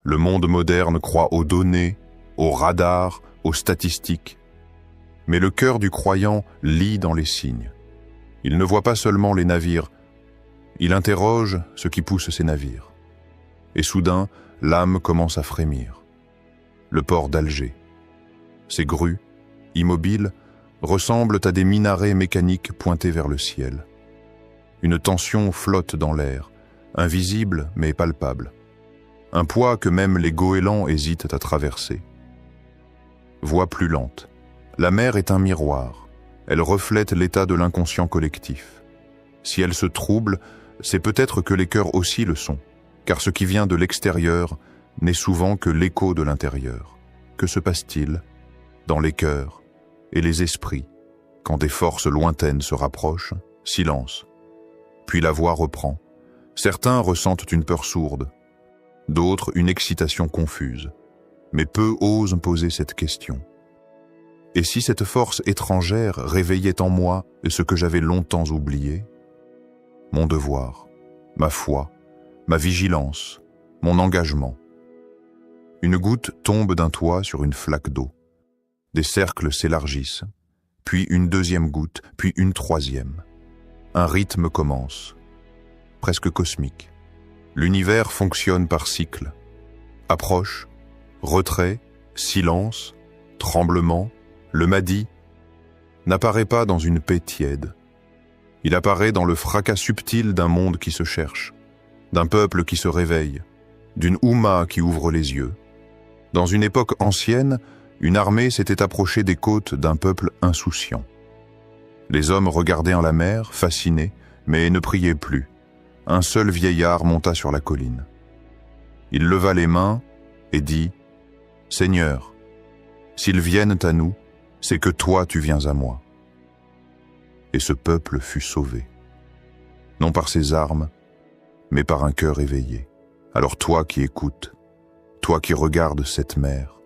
Le monde moderne croit aux données, aux radars, aux statistiques. Mais le cœur du croyant lit dans les signes. Il ne voit pas seulement les navires, il interroge ce qui pousse ces navires. Et soudain, l'âme commence à frémir. Le port d'Alger. Ses grues, immobiles, ressemblent à des minarets mécaniques pointés vers le ciel. Une tension flotte dans l'air, invisible mais palpable. Un poids que même les goélands hésitent à traverser. Voix plus lente. La mer est un miroir. Elle reflète l'état de l'inconscient collectif. Si elle se trouble, c'est peut-être que les cœurs aussi le sont, car ce qui vient de l'extérieur n'est souvent que l'écho de l'intérieur. Que se passe-t-il dans les cœurs et les esprits quand des forces lointaines se rapprochent? Silence. Puis la voix reprend. Certains ressentent une peur sourde, d'autres une excitation confuse, mais peu osent poser cette question. Et si cette force étrangère réveillait en moi ce que j'avais longtemps oublié? Mon devoir, ma foi, ma vigilance, mon engagement. Une goutte tombe d'un toit sur une flaque d'eau. Des cercles s'élargissent, puis une deuxième goutte, puis une troisième. Un rythme commence, presque cosmique. L'univers fonctionne par cycles. Approche, retrait, silence, tremblement, le Mahdi n'apparaît pas dans une paix tiède. Il apparaît dans le fracas subtil d'un monde qui se cherche, d'un peuple qui se réveille, d'une Oumma qui ouvre les yeux. Dans une époque ancienne, une armée s'était approchée des côtes d'un peuple insouciant. Les hommes regardaient en la mer, fascinés, mais ne priaient plus. Un seul vieillard monta sur la colline. Il leva les mains et dit « Seigneur, s'ils viennent à nous, c'est que toi tu viens à moi. » Et ce peuple fut sauvé, non par ses armes, mais par un cœur éveillé. Alors toi qui écoutes, toi qui regardes cette mer,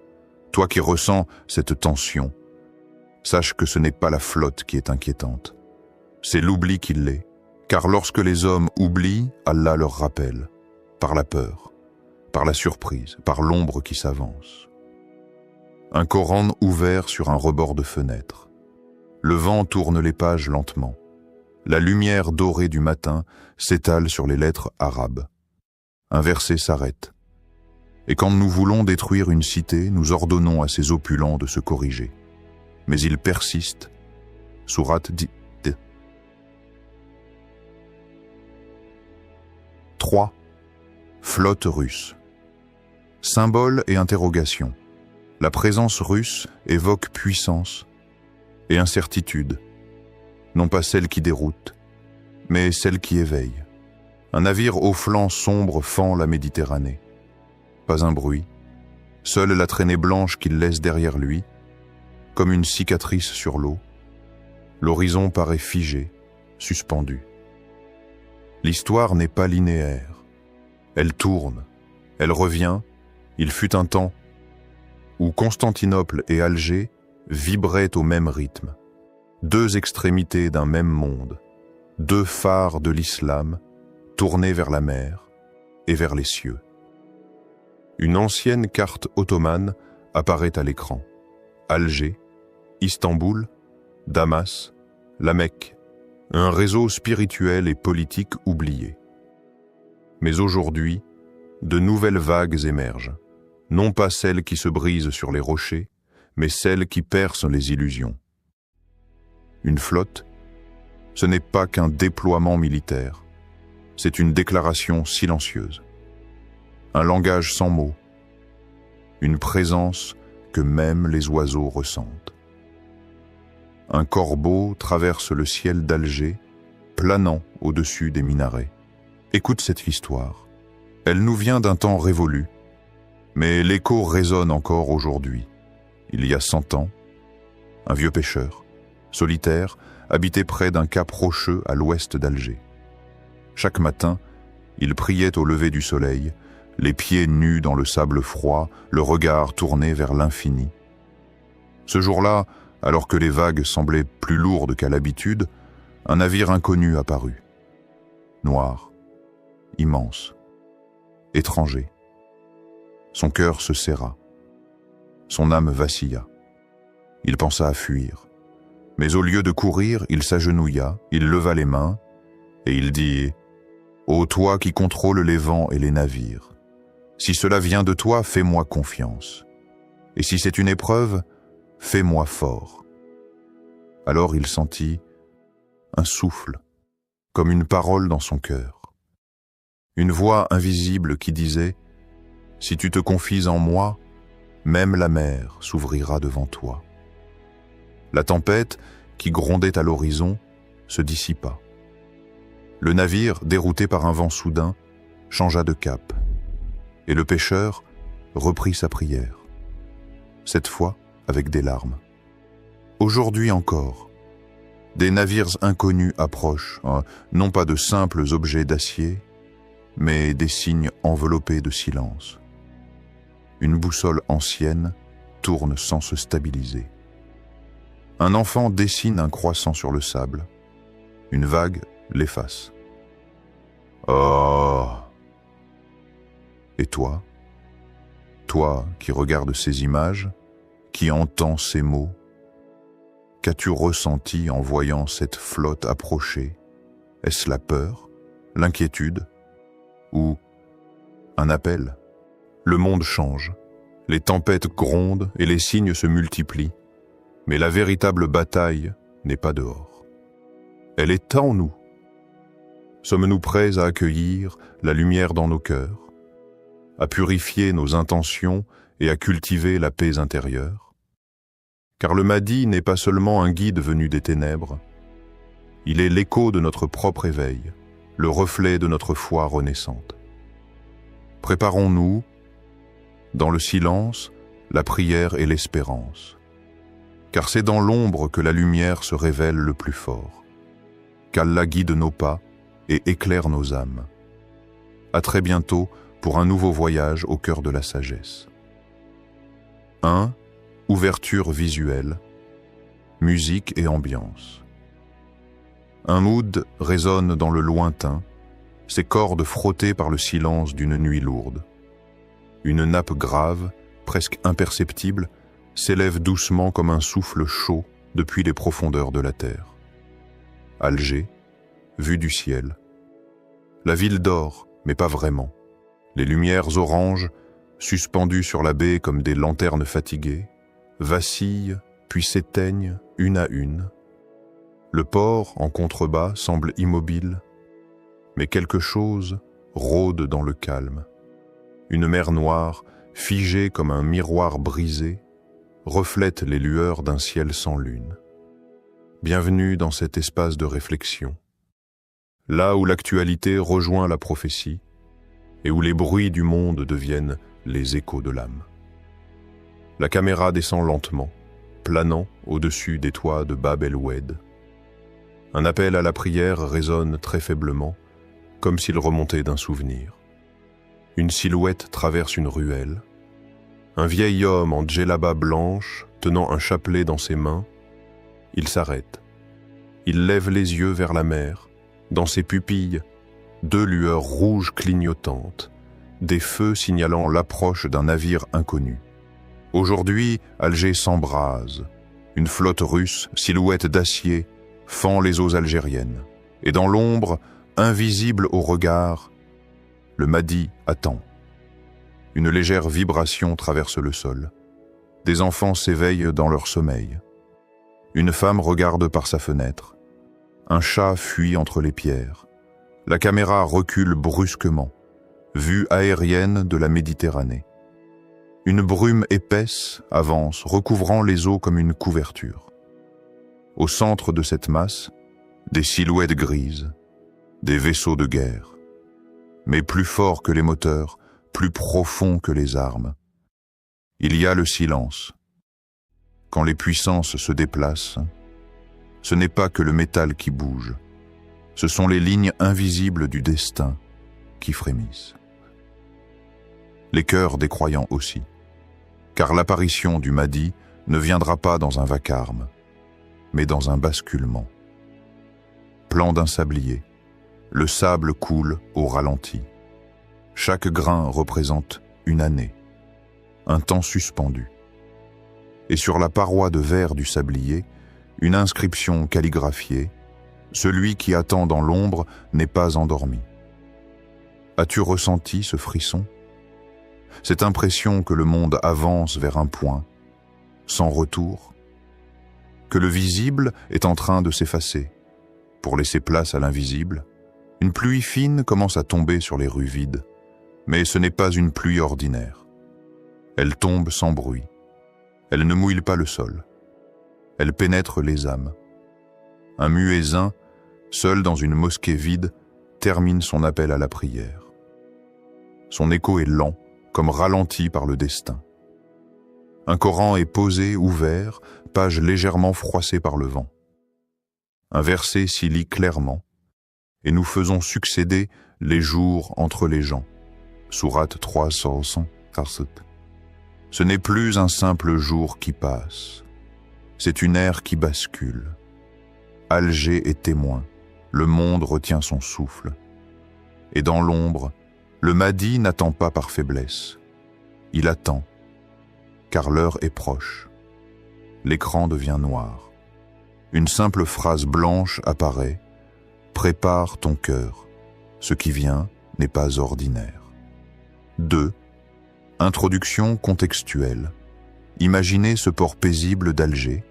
toi qui ressens cette tension, sache que ce n'est pas la flotte qui est inquiétante. C'est l'oubli qui l'est, car lorsque les hommes oublient, Allah leur rappelle, par la peur, par la surprise, par l'ombre qui s'avance. Un Coran ouvert sur un rebord de fenêtre. Le vent tourne les pages lentement. La lumière dorée du matin s'étale sur les lettres arabes. Un verset s'arrête. Et quand nous voulons détruire une cité, nous ordonnons à ses opulents de se corriger. Mais ils persistent. Sourate 10. 3. Flotte russe. Symbole et interrogation. La présence russe évoque puissance et incertitude, non pas celle qui déroute, mais celle qui éveille. Un navire au flanc sombre fend la Méditerranée. Pas un bruit, seule la traînée blanche qu'il laisse derrière lui, comme une cicatrice sur l'eau. L'horizon paraît figé, suspendu. L'histoire n'est pas linéaire. Elle tourne, elle revient. Il fut un temps où Constantinople et Alger vibraient au même rythme. Deux extrémités d'un même monde, deux phares de l'islam tournés vers la mer et vers les cieux. Une ancienne carte ottomane apparaît à l'écran. Alger, Istanbul, Damas, la Mecque, un réseau spirituel et politique oublié. Mais aujourd'hui, de nouvelles vagues émergent, non pas celles qui se brisent sur les rochers, mais celles qui percent les illusions. Une flotte, ce n'est pas qu'un déploiement militaire, c'est une déclaration silencieuse, un langage sans mots, une présence que même les oiseaux ressentent. Un corbeau traverse le ciel d'Alger, planant au-dessus des minarets. Écoute cette histoire. Elle nous vient d'un temps révolu, mais l'écho résonne encore aujourd'hui. Il y a 100 ans, un vieux pêcheur, solitaire, habitait près d'un cap rocheux à l'ouest d'Alger. Chaque matin, il priait au lever du soleil, les pieds nus dans le sable froid, le regard tourné vers l'infini. Ce jour-là, alors que les vagues semblaient plus lourdes qu'à l'habitude, un navire inconnu apparut. Noir, immense, étranger. Son cœur se serra. Son âme vacilla. Il pensa à fuir. Mais au lieu de courir, il s'agenouilla, il leva les mains, et il dit « Ô toi qui contrôles les vents et les navires, si cela vient de toi, fais-moi confiance. Et si c'est une épreuve, fais-moi fort. » Alors il sentit un souffle, comme une parole dans son cœur. Une voix invisible qui disait « Si tu te confies en moi, même la mer s'ouvrira devant toi. » La tempête, qui grondait à l'horizon, se dissipa. Le navire, dérouté par un vent soudain, changea de cap, et le pêcheur reprit sa prière, cette fois avec des larmes. Aujourd'hui encore, des navires inconnus approchent, non pas de simples objets d'acier, mais des signes enveloppés de silence. Une boussole ancienne tourne sans se stabiliser. Un enfant dessine un croissant sur le sable. Une vague l'efface. Oh! Et toi? Toi qui regardes ces images, qui entends ces mots, qu'as-tu ressenti en voyant cette flotte approcher? Est-ce la peur, l'inquiétude ou un appel? Le monde change, les tempêtes grondent et les signes se multiplient. Mais la véritable bataille n'est pas dehors. Elle est en nous. Sommes-nous prêts à accueillir la lumière dans nos cœurs, à purifier nos intentions et à cultiver la paix intérieure? Car le Mahdi n'est pas seulement un guide venu des ténèbres, il est l'écho de notre propre éveil, le reflet de notre foi renaissante. Préparons-nous, dans le silence, la prière et l'espérance. Car c'est dans l'ombre que la lumière se révèle le plus fort. Qu'Allah guide nos pas et éclaire nos âmes. À très bientôt pour un nouveau voyage au cœur de la sagesse. 1. Ouverture visuelle, musique et ambiance. Un mood résonne dans le lointain, ses cordes frottées par le silence d'une nuit lourde. Une nappe grave, presque imperceptible, s'élève doucement comme un souffle chaud depuis les profondeurs de la terre. Alger, vue du ciel. La ville dort, mais pas vraiment. Les lumières oranges, suspendues sur la baie comme des lanternes fatiguées, vacillent puis s'éteignent une à une. Le port, en contrebas, semble immobile, mais quelque chose rôde dans le calme. Une mer noire, figée comme un miroir brisé, reflète les lueurs d'un ciel sans lune. Bienvenue dans cet espace de réflexion, là où l'actualité rejoint la prophétie et où les bruits du monde deviennent les échos de l'âme. La caméra descend lentement, planant au-dessus des toits de Bab el-Oued. Un appel à la prière résonne très faiblement, comme s'il remontait d'un souvenir. Une silhouette traverse une ruelle. Un vieil homme en djellaba blanche, tenant un chapelet dans ses mains, il s'arrête. Il lève les yeux vers la mer. Dans ses pupilles, 2 lueurs rouges clignotantes, des feux signalant l'approche d'un navire inconnu. Aujourd'hui, Alger s'embrase. Une flotte russe, silhouette d'acier, fend les eaux algériennes. Et dans l'ombre, invisible au regard, le Mahdi attend. Une légère vibration traverse le sol. Des enfants s'éveillent dans leur sommeil. Une femme regarde par sa fenêtre. Un chat fuit entre les pierres. La caméra recule brusquement. Vue aérienne de la Méditerranée. Une brume épaisse avance, recouvrant les eaux comme une couverture. Au centre de cette masse, des silhouettes grises, des vaisseaux de guerre. Mais plus forts que les moteurs, plus profonds que les armes. Il y a le silence. Quand les puissances se déplacent, ce n'est pas que le métal qui bouge, ce sont les lignes invisibles du destin qui frémissent. Les cœurs des croyants aussi, car l'apparition du Mahdi ne viendra pas dans un vacarme, mais dans un basculement. Plan d'un sablier, le sable coule au ralenti. Chaque grain représente une année, un temps suspendu. Et sur la paroi de verre du sablier, une inscription calligraphiée, « Celui qui attend dans l'ombre n'est pas endormi ». As-tu ressenti ce frisson? Cette impression que le monde avance vers un point, sans retour? Que le visible est en train de s'effacer, pour laisser place à l'invisible? Une pluie fine commence à tomber sur les rues vides, mais ce n'est pas une pluie ordinaire. Elle tombe sans bruit. Elle ne mouille pas le sol. Elle pénètre les âmes. Un muezzin, seul dans une mosquée vide, termine son appel à la prière. Son écho est lent, comme ralenti par le destin. Un Coran est posé, ouvert, page légèrement froissée par le vent. Un verset s'y lit clairement, et nous faisons succéder les jours entre les gens. Sourate 340. Ce n'est plus un simple jour qui passe, c'est une ère qui bascule. Alger est témoin, le monde retient son souffle. Et dans l'ombre, le Mahdi n'attend pas par faiblesse. Il attend, car l'heure est proche. L'écran devient noir. Une simple phrase blanche apparaît. Prépare ton cœur. Ce qui vient n'est pas ordinaire. 2. Introduction contextuelle. Imaginez ce port paisible d'Alger,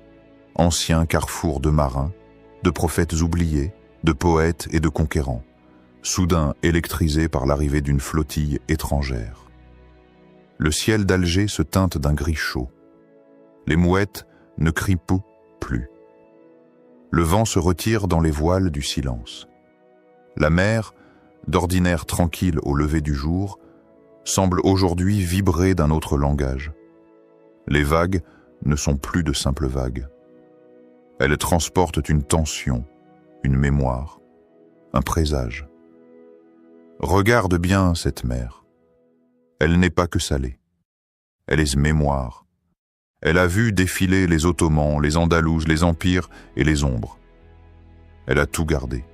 ancien carrefour de marins, de prophètes oubliés, de poètes et de conquérants, soudain électrisé par l'arrivée d'une flottille étrangère. Le ciel d'Alger se teinte d'un gris chaud. Les mouettes ne crient plus. Le vent se retire dans les voiles du silence. La mer, d'ordinaire tranquille au lever du jour, semble aujourd'hui vibrer d'un autre langage. Les vagues ne sont plus de simples vagues. Elles transportent une tension, une mémoire, un présage. Regarde bien cette mer. Elle n'est pas que salée. Elle est mémoire. Elle a vu défiler les Ottomans, les Andalouses, les empires et les ombres. Elle a tout gardé.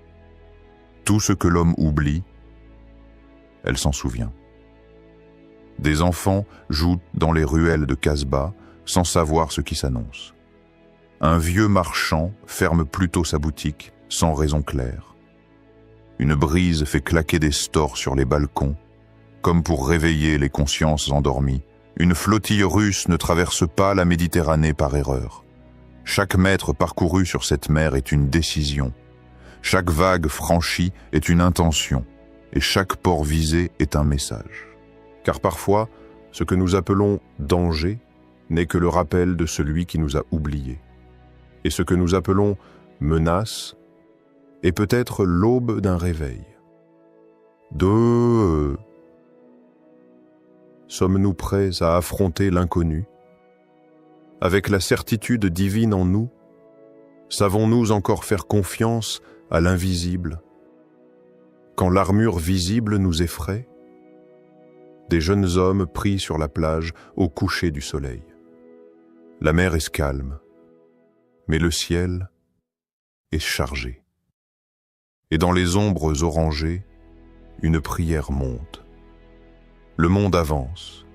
Tout ce que l'homme oublie, elle s'en souvient. Des enfants jouent dans les ruelles de Casbah sans savoir ce qui s'annonce. Un vieux marchand ferme plutôt sa boutique sans raison claire. Une brise fait claquer des stores sur les balcons, comme pour réveiller les consciences endormies. Une flottille russe ne traverse pas la Méditerranée par erreur. Chaque mètre parcouru sur cette mer est une décision. Chaque vague franchie est une intention, et chaque port visé est un message. Car parfois, ce que nous appelons danger n'est que le rappel de celui qui nous a oubliés. Et ce que nous appelons menace est peut-être l'aube d'un réveil. Sommes-nous prêts à affronter l'inconnu? Avec la certitude divine en nous, savons-nous encore faire confiance à l'invisible? Quand l'armure visible nous effraie, des jeunes hommes pris sur la plage au coucher du soleil. La mer est calme, mais le ciel est chargé. Et dans les ombres orangées, une prière monte. Le monde avance,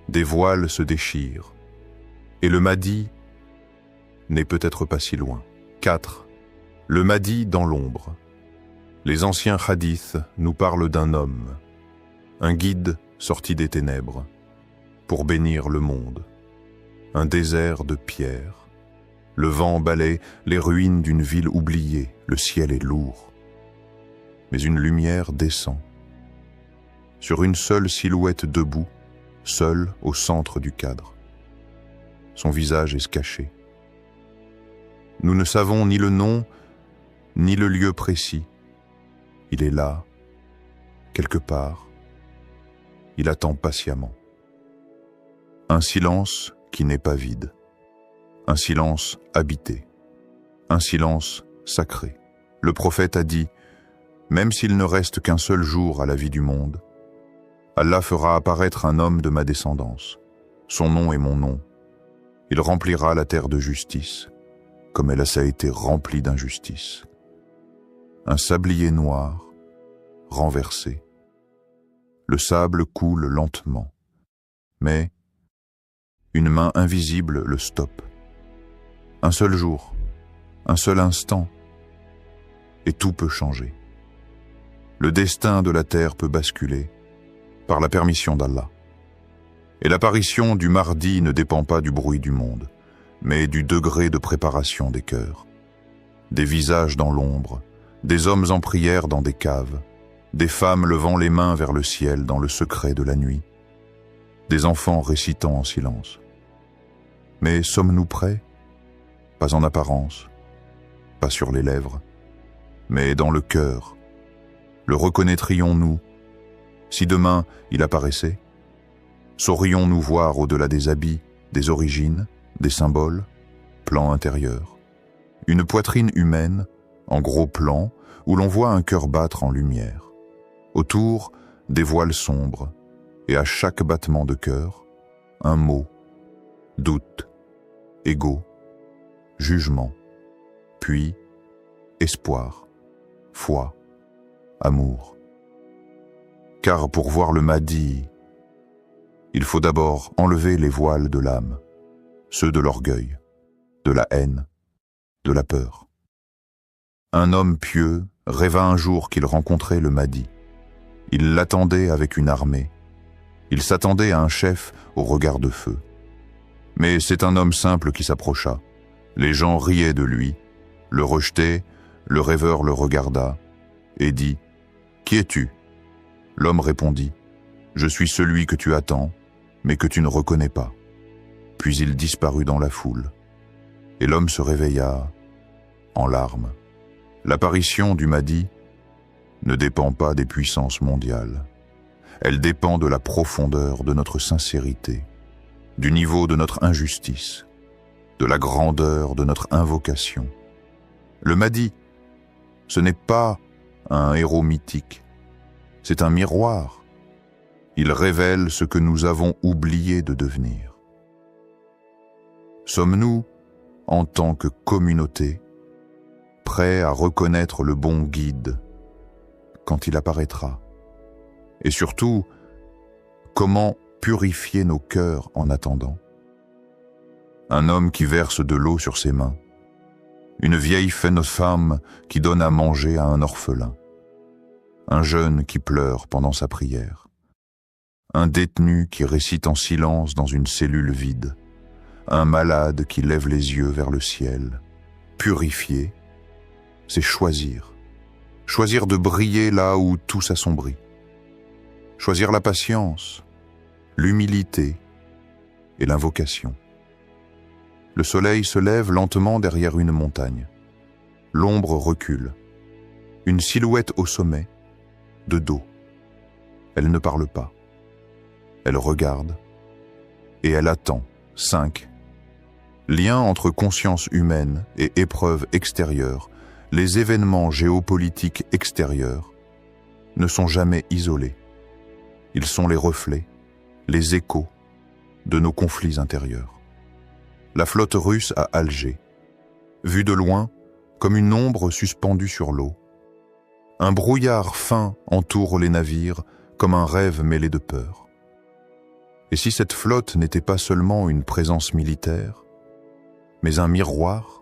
des voiles se déchirent, et le Mahdi n'est peut-être pas si loin. 4. Le Mahdi dans l'ombre. Les anciens hadiths nous parlent d'un homme, un guide sorti des ténèbres, pour bénir le monde. Un désert de pierre. Le vent balaie les ruines d'une ville oubliée, le ciel est lourd. Mais une lumière descend. Sur une seule silhouette debout, seule au centre du cadre. Son visage est caché. Nous ne savons ni le nom, ni le lieu précis. Il est là, quelque part. Il attend patiemment. Un silence qui n'est pas vide. Un silence habité. Un silence sacré. Le prophète a dit, même s'il ne reste qu'un seul jour à la vie du monde, Allah fera apparaître un homme de ma descendance. Son nom est mon nom. Il remplira la terre de justice, comme elle a été remplie d'injustice. Un sablier noir, renversé. Le sable coule lentement, mais Une main invisible le stoppe. Un seul jour, un seul instant, et tout peut changer. Le destin de la terre peut basculer par la permission d'Allah. Et l'apparition du mardi ne dépend pas du bruit du monde, mais du degré de préparation des cœurs. Des visages dans l'ombre, des hommes en prière dans des caves, des femmes levant les mains vers le ciel dans le secret de la nuit, des enfants récitant en silence. Mais sommes-nous prêts? Pas en apparence, pas sur les lèvres, mais dans le cœur. Le reconnaîtrions-nous si demain il apparaissait? Saurions-nous voir au-delà des habits, des origines, des symboles, plan intérieur? Une poitrine humaine, en gros plan, où l'on voit un cœur battre en lumière. Autour, des voiles sombres, et à chaque battement de cœur, un mot, doute, ego, jugement, puis espoir, foi, amour. Car pour voir le Mahdi, il faut d'abord enlever les voiles de l'âme, ceux de l'orgueil, de la haine, de la peur. Un homme pieux rêva un jour qu'il rencontrait le Mahdi. Il l'attendait avec une armée. Il s'attendait à un chef au regard de feu. Mais c'est un homme simple qui s'approcha. Les gens riaient de lui, le rejetaient, le rêveur le regarda et dit « Qui es-tu » L'homme répondit « Je suis celui que tu attends, mais que tu ne reconnais pas. » Puis il disparut dans la foule. Et l'homme se réveilla en larmes. L'apparition du Mahdi ne dépend pas des puissances mondiales. Elle dépend de la profondeur de notre sincérité, du niveau de notre injustice, de la grandeur de notre invocation. Le Mahdi, ce n'est pas un héros mythique, c'est un miroir. Il révèle ce que nous avons oublié de devenir. Sommes-nous, en tant que communauté, prêts à reconnaître le bon guide quand il apparaîtra? Et surtout, comment purifier nos cœurs en attendant? Un homme qui verse de l'eau sur ses mains, une vieille femme qui donne à manger à un orphelin, un jeune qui pleure pendant sa prière, un détenu qui récite en silence dans une cellule vide, un malade qui lève les yeux vers le ciel. Purifier, c'est choisir. Choisir de briller là où tout s'assombrit. Choisir la patience, l'humilité et l'invocation. Le soleil se lève lentement derrière une montagne. L'ombre recule. Une silhouette au sommet, de dos. Elle ne parle pas. Elle regarde et elle attend. 5. Lien entre conscience humaine et épreuve extérieure, les événements géopolitiques extérieurs ne sont jamais isolés. Ils sont les reflets, les échos de nos conflits intérieurs. La flotte russe à Alger, vue de loin comme une ombre suspendue sur l'eau. Un brouillard fin entoure les navires comme un rêve mêlé de peur. Et si cette flotte n'était pas seulement une présence militaire, mais un miroir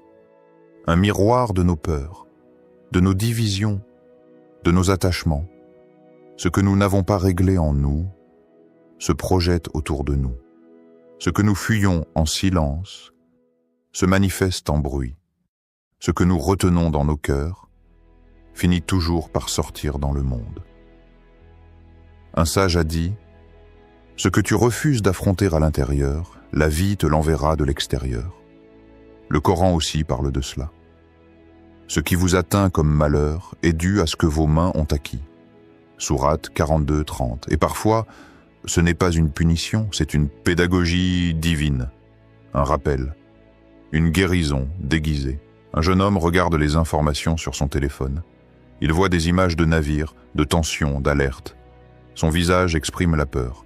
de nos peurs, de nos divisions, de nos attachements, ce que nous n'avons pas réglé en nous se projette autour de nous. Ce que nous fuyons en silence se manifeste en bruit. Ce que nous retenons dans nos cœurs finit toujours par sortir dans le monde. Un sage a dit « Ce que tu refuses d'affronter à l'intérieur, la vie te l'enverra de l'extérieur. » Le Coran aussi parle de cela. Ce qui vous atteint comme malheur est dû à ce que vos mains ont acquis. Sourate 42-30. Et parfois, ce n'est pas une punition, c'est une pédagogie divine. Un rappel. Une guérison déguisée. Un jeune homme regarde les informations sur son téléphone. Il voit des images de navires, de tensions, d'alertes. Son visage exprime la peur.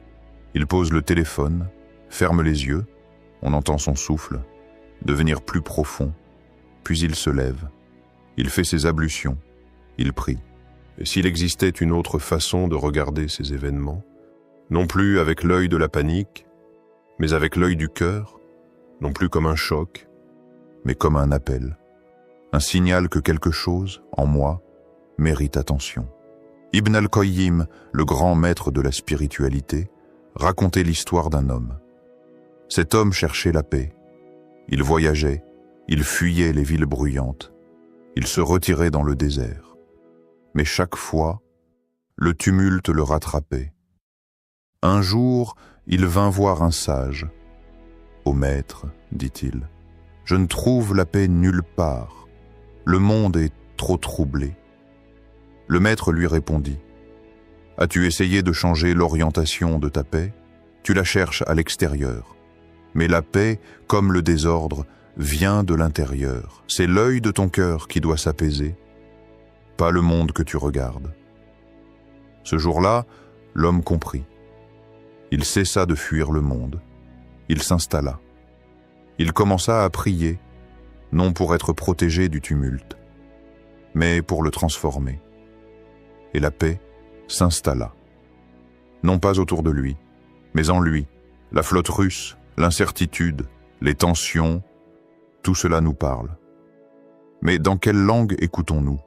Il pose le téléphone, ferme les yeux, on entend son souffle devenir plus profond, puis il se lève. Il fait ses ablutions, il prie. Et s'il existait une autre façon de regarder ces événements, non plus avec l'œil de la panique, mais avec l'œil du cœur, non plus comme un choc, mais comme un appel, un signal que quelque chose, en moi, mérite attention. Ibn al-Qayyim, le grand maître de la spiritualité, racontait l'histoire d'un homme. Cet homme cherchait la paix. Il voyageait, il fuyait les villes bruyantes, il se retirait dans le désert. Mais chaque fois, le tumulte le rattrapait. Un jour, il vint voir un sage. « Ô maître, dit-il, je ne trouve la paix nulle part. Le monde est trop troublé. » Le maître lui répondit, « As-tu essayé de changer l'orientation de ta paix? Tu la cherches à l'extérieur. Mais la paix, comme le désordre, vient de l'intérieur. C'est l'œil de ton cœur qui doit s'apaiser, pas le monde que tu regardes. » Ce jour-là, l'homme comprit. Il cessa de fuir le monde. Il s'installa. Il commença à prier, non pour être protégé du tumulte, mais pour le transformer. Et la paix s'installa. Non pas autour de lui, mais en lui. La flotte russe, l'incertitude, les tensions, tout cela nous parle. Mais dans quelle langue écoutons-nous?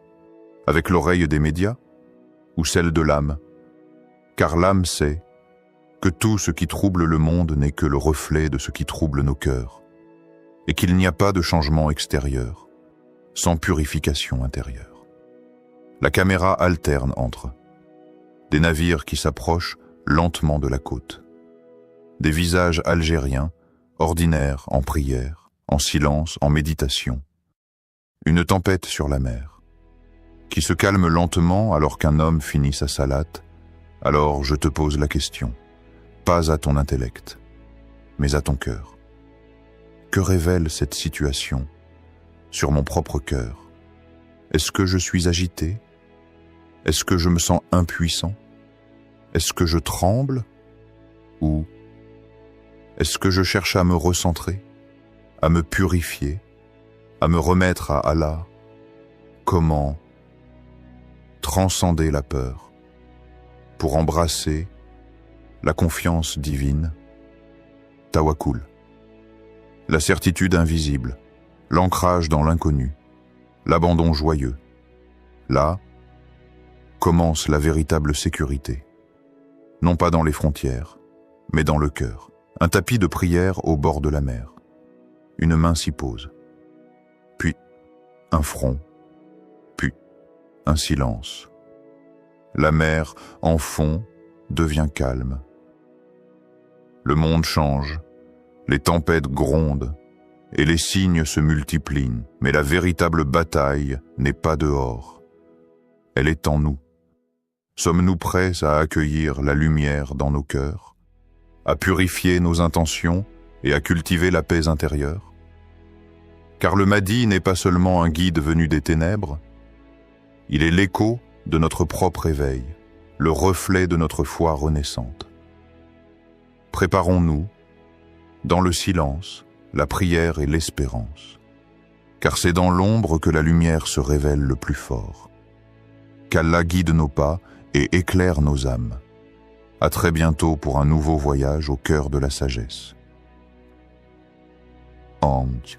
Avec l'oreille des médias ou celle de l'âme? Car l'âme sait que tout ce qui trouble le monde n'est que le reflet de ce qui trouble nos cœurs, et qu'il n'y a pas de changement extérieur sans purification intérieure. La caméra alterne entre des navires qui s'approchent lentement de la côte, des visages algériens, ordinaires, en prière, en silence, en méditation, une tempête sur la mer, qui se calme lentement alors qu'un homme finit sa salate. Alors je te pose la question, pas à ton intellect, mais à ton cœur. Que révèle cette situation sur mon propre cœur? Est-ce que je suis agité? Est-ce que je me sens impuissant? Est-ce que je tremble? Ou est-ce que je cherche à me recentrer, à me purifier, à me remettre à Allah? Comment transcender la peur pour embrasser la confiance divine? Tawakkul. La certitude invisible, l'ancrage dans l'inconnu, l'abandon joyeux. Là commence la véritable sécurité. Non pas dans les frontières, mais dans le cœur. Un tapis de prière au bord de la mer. Une main s'y pose. Puis, un front. Puis, un silence. La mer, en fond, devient calme. Le monde change. Les tempêtes grondent. Et les signes se multiplient. Mais la véritable bataille n'est pas dehors. Elle est en nous. Sommes-nous prêts à accueillir la lumière dans nos cœurs, à purifier nos intentions et à cultiver la paix intérieure? Car le Mahdi n'est pas seulement un guide venu des ténèbres, il est l'écho de notre propre éveil, le reflet de notre foi renaissante. Préparons-nous, dans le silence, la prière et l'espérance, car c'est dans l'ombre que la lumière se révèle le plus fort. Qu'Allah guide nos pas et éclaire nos âmes. À très bientôt pour un nouveau voyage au cœur de la sagesse. Anj.